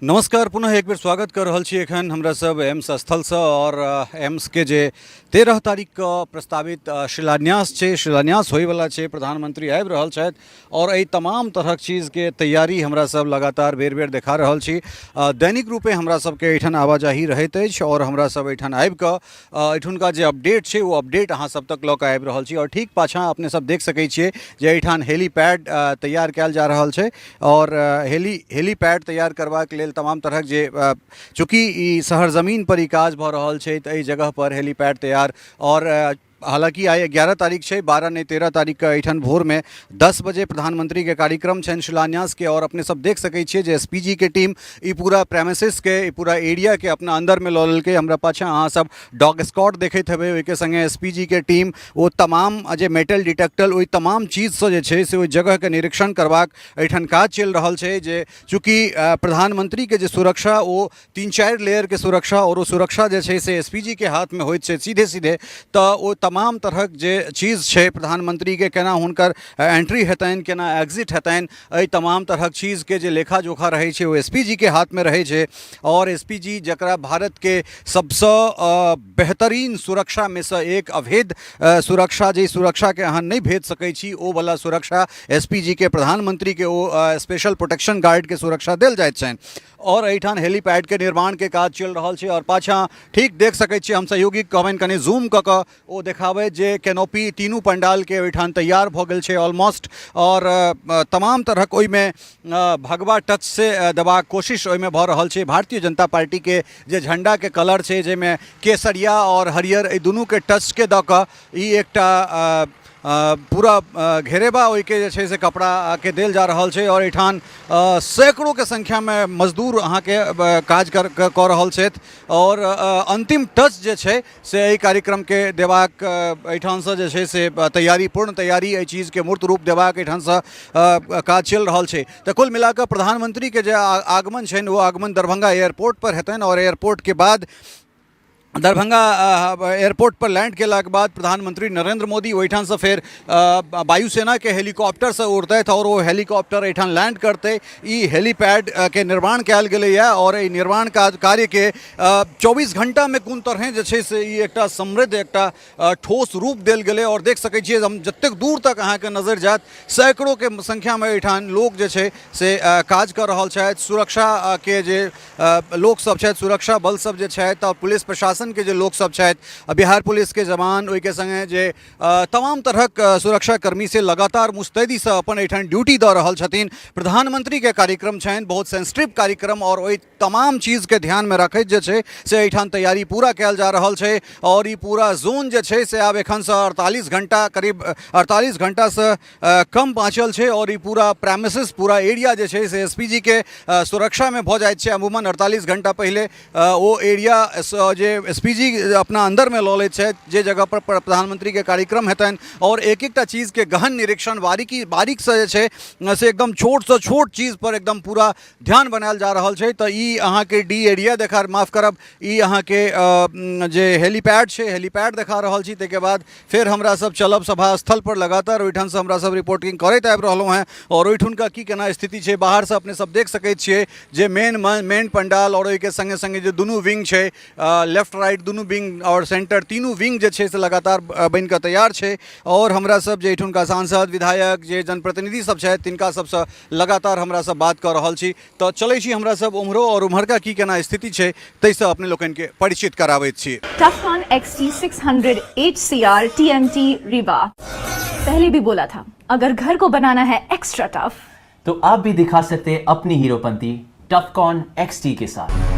नमस्कार, पुनः एक बेर स्वागत कर रहल छी। एखन हमरा सब एम्स स्थल से और एम्स के जे 13 तारीख का प्रस्तावित शिलान्यास छे, शिलान्यास होय वाला छे। प्रधानमंत्री आबि रहल छथि और एहि तमाम तरहक चीज के तैयारी हमरा सब लगातार बेर बेर देखा रहल छी। दैनिक रूपे हमरा सबके एहिठाम आवाजाही रहैत अछि और हमरा सब एहिठाम आबि कऽ एहिठुनका जे अपडेट छै वो अपडेट अहाँ सब तक लऽ कऽ आबि रहल छी। और ठीक पाछाँ अपने सब देख सकै छियै जे एहिठाम हेलीपैड तैयार कयल जा रहल छै और हेलीपैड तैयार करबाक लेल तमाम तरह जे चूँकि ई सरजमीन पर ई काज भऽ रहल छै तऽ एहि जगह पर हेलीपैड तैयार और हालांकि आइ 11 तारीख है, 12 नहीं 13 तारीख का एठन भोर में 10 बजे प्रधानमंत्री के कार्यक्रम छन शिलान्यास के। और अपने सब देख सकै छियै जे एसपीजी के टीम ई पूरा प्रेमिसेस के ई पूरा एरिया के अपना अंदर में लऽ लेलकै। हमरा पाछा अहाँ सब डॉग स्क्वाड देखैत हेबै, ओहि के संगे एसपीजी के टीम वो तमाम जे मेटल डिटेक्टर ओहि तमाम चीज से जे छै से ओहि जगह के निरीक्षण करबाक एठन काज चलि रहल छै। जे चूँकि प्रधानमंत्री के जे सुरक्षा वो 3-4 लेयर के सुरक्षा और वो सुरक्षा जे छै से एसपीजी के हाथ में होइत छै सीधे सीधे। तऽ ओ तमाम तरहक जे चीज छै प्रधानमंत्री के केना हुनकर एंट्री हेतनि, केना एग्जिट हेतनि, एहि तमाम तरहक चीज के जे लेखा जोखा रहै छै वो एसपीजी के हाथ में रहै छै। और एसपीजी जकरा भारत के सबसे बेहतरीन सुरक्षा में से एक अभेद सुरक्षा, जे सुरक्षा के अहाँ नहीं भेज सकै छी ओ वाला सुरक्षा एसपीजी के प्रधानमंत्री के ओ स्पेशल प्रोटेक्शन गार्ड के सुरक्षा देल जाइत छनि। और एहिठाम हेलीपैड के निर्माण के काज चल रहल छै। और पाछाँ ठीक देख सकै छियै, हम सहयोगी कहबनि कनि जूम कऽ कऽ ओ देखाबै जे कैनोपी तीनू पंडाल के ओहिठाम तैयार भऽ गेल छै ऑलमोस्ट। और तमाम तरहक ओहिमे भगवा टच से देबाक कोशिश ओहिमे भऽ रहल छै। भारतीय जनता पार्टी के जे झंडा के कलर छै जाहिमे केसरिया और हरियर एहि दुनू के टच के दऽ कऽ ई एकटा पूरा घेरेबा ओहि के जे छै से कपड़ा के देल जा रहल छै। और एहिठाम सैकड़ों के संख्या में मजदूर अहाँ के काज कऽ रहल छथि। और अंतिम टच जे छै से एहि कार्यक्रम के देबाक एहिठाम से जे छै से तैयारी, पूर्ण तैयारी एहि चीज के मूर्त रूप देबाक एहिठाम से काज चल रहल छै। तऽ कुल मिलाकऽ प्रधानमंत्री के जे आगमन छनि वो आगमन दरभंगा एयरपोर्ट पर हेतनि। और एयरपोर्ट के बाद दरभंगा एयरपोर्ट पर लैंड केला के बाद प्रधानमंत्री नरेंद्र मोदी ओहिठाम से फिर वायुसेना के हेलीकॉप्टर से उड़तथि और वो हेलीकॉप्टर एहिठाम लैंड करते। ई हेलीपैड के निर्माण कयल गेलैए और ई निर्माण कार्य के 24 घंटा में कोन तरह जे छै से ई एकटा समृद्ध एकटा ठोस रूप देल गेलै। और देख सकै छियै हम जतेक दूर तक अहाँके नजर जायत सैकड़ों के संख्या में एहिठाम लोग जे छै से काज कर रहल छथि। सुरक्षा के जे लोक सब छथि, सुरक्षा बल सब जे छथि और पुलिस प्रशासन के जे लोक सब छथि, बिहार पुलिस के जवान, ओहि के संगे जे तमाम तरहक सुरक्षा कर्मी से लगातार मुस्तैदी से अपन एहिठाम ड्यूटी दऽ रहल छथिन। प्रधानमंत्री के कार्यक्रम छनि, बहुत सेंसिटिव कार्यक्रम और ओहि तमाम चीज के ध्यान में रखैत जे छै से एहिठाम तैयारी पूरा कयल जा रहल छै। और ई पूरा जोन जे छै से आब एखन से 48 घंटा, करीब 48 घंटा से कम बाँचल छै। और ई पूरा प्रेमिसेस, पूरा एरिया जे छै से एसपीजी के सुरक्षा में भऽ जाइत छै। अमूमन 48 घंटा पहले वो एरिया जे एसपीजी अपना अंदर में लऽ लैत छथि जे जगह पर प्रधानमंत्री के कार्यक्रम हेतनि। और एक एकटा चीज के गहन निरीक्षण बारीक से जे छै से एकदम छोट से छोट चीज पर एकदम पूरा ध्यान बनायल जा रहल छै। तऽ ई अहाँ के डी एरिया देखा, माफ करब, ई अहाँ के जे हेलीपैड छै, हेलीपैड देखा रहल छी। ताहिके बाद फिर हमरा सब चलब सभा स्थल पर लगातार ओहिठाम से हमरा सब रिपोर्टिंग करैत आबि रहलहुँ हैं। और ओहिठुनका की केना स्थिति छै बाहर से अपने सब देख सकैत छियै जे मेन पंडाल और ओहि के संगे संगे जे दुनू विंग छै, लेफ्ट राइट दुनू विंग और सेंटर तीनू विंग जे छै से लगातार बन कऽ तैयार छै। और हमरा सब जे एहिठुनका सांसद, विधायक, जे जनप्रतिनिधि सब छथि तिनका सबसँ लगातार हमरा सब बात कऽ रहल छी। तऽ चलै छी हमरा सब उम्हरो और उम्हरका की केना स्थिति छै ताहिसँ अपने लोकनि के परिचित कराबैत छी। टफकॉन XT 600 HCR TMT रीवा। पहले भी बोला था, अगर घर को बनाना है एक्स्ट्रा टफ तो आप भी दिखा सकते अपनी हीरोपंती टफकॉन XT के साथ।